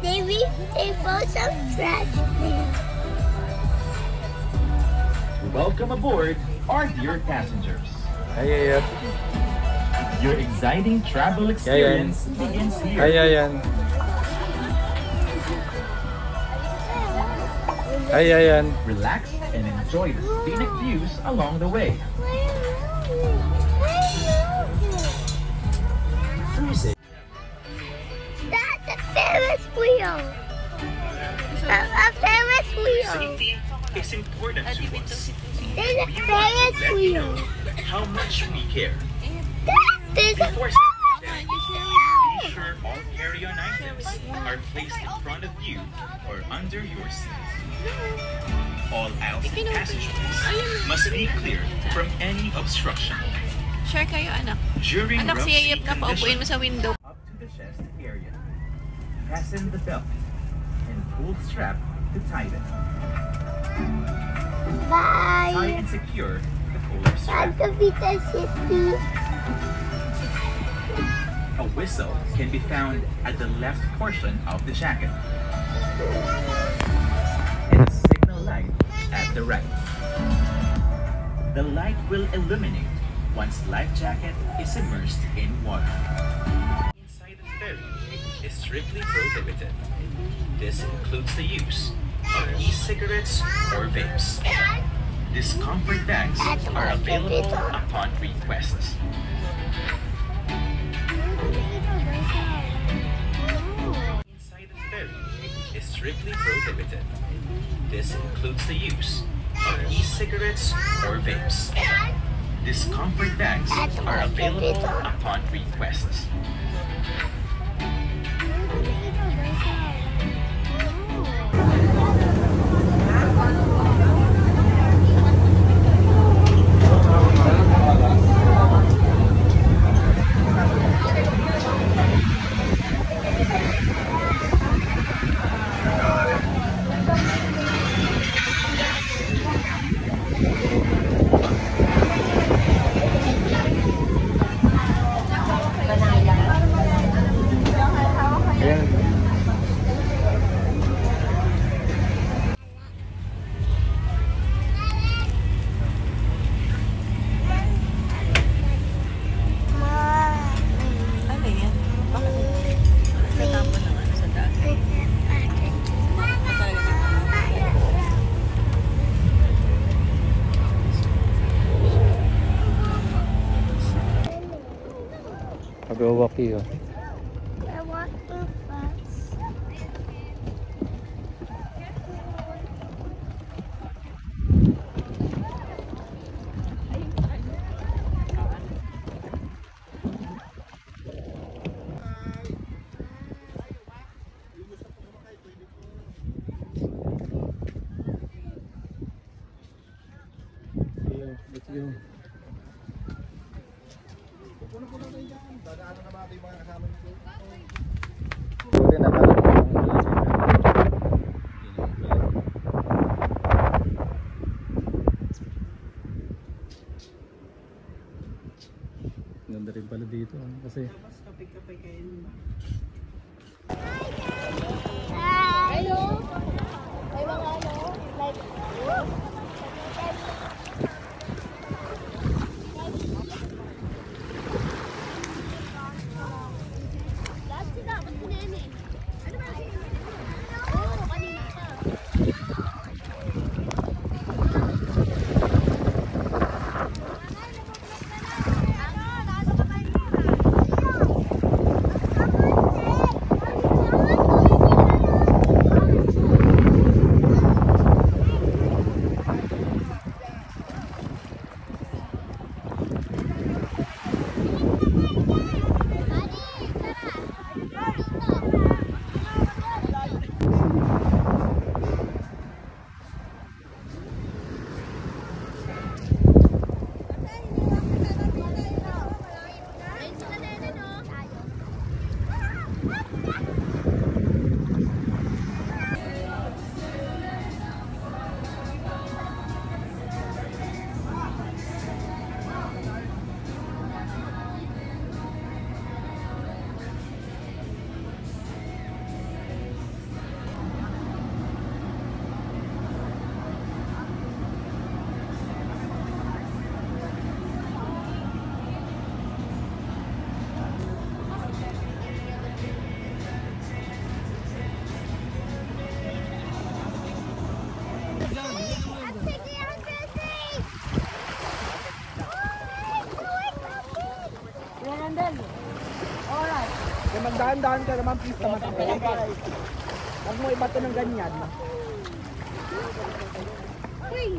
They found some trash there. Welcome aboard, our dear passengers. Ayan. Your exciting travel experience begins here. Ayan. Ayan. Relax and enjoy the scenic views along the way. That's a Ferris wheel. A Ferris wheel. Safety is important to us. There's a Ferris wheel. How much we care. There's a Before stepping down, be sure all carry-on items are placed in front of you or under your seat. All aisles and passageways must be clear from any obstruction. Share kayo, anak. During Anak, rough siyayip sea ka, paupuin mo conditions, sa window. up to the chest area, fasten the belt and pull strap to tighten. Tie Bye. and secure the puller strap. Agavita City. A whistle can be found at the left portion of the jacket. And a signal light at the right. The light will illuminate once life jacket is immersed in water. Inside the ferry is strictly prohibited. This includes the use of e-cigarettes or vapes. Discomfort bags are available upon request. Inside the ferry is strictly prohibited. This includes the use of e-cigarettes or vapes. Discomfort bags are available upon request. Ayan. Ano yan? Bakit? Natapon naman sa daan. Pag-uwaki oh. I want to fast. Ayan, let's go. Buti nakalap ang ganda rin pala dito kasi Hello. May mga ano, like, Dahan-dahan ka naman, please naman. Huwag mo ibato ng ganyan. Uy.